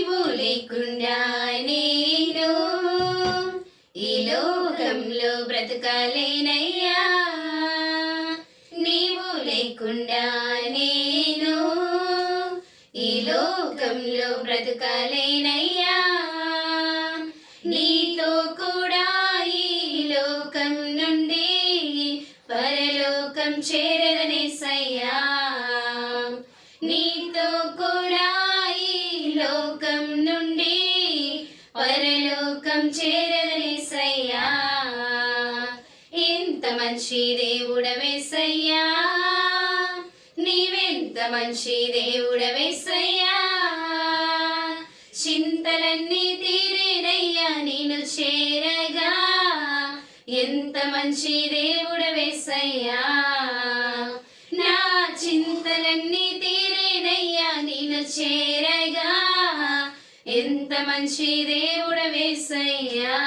నీవు లేకుండా నేను ఈ లోకంలో బ్రతకలేనయ్యా, నీవు లేకుండా నేను ఈ లోకంలో బ్రతకలేనయ్యా, నీతో కూడా ఈ లోకం నుండి పరలోకం చేరదనేసయ్యా, నీతో కూడా ఈ లోకం నుండి పరలోకం చేరదనేసయ్యా. ఎంత మంచి దేవుడవేసయ్యా, నీవెంత మంచి దేవుడవేసయ్యా, చింతలన్నీ తీరేనయ్యా నిన్ను చేరగా, ఎంత మంచి దేవుడవేసయ్యా, నా చింతలన్నీ తీరేనయ్యా నిన్ను చేరగా, ఎంత మంచి దేవుడవేసయ్యా.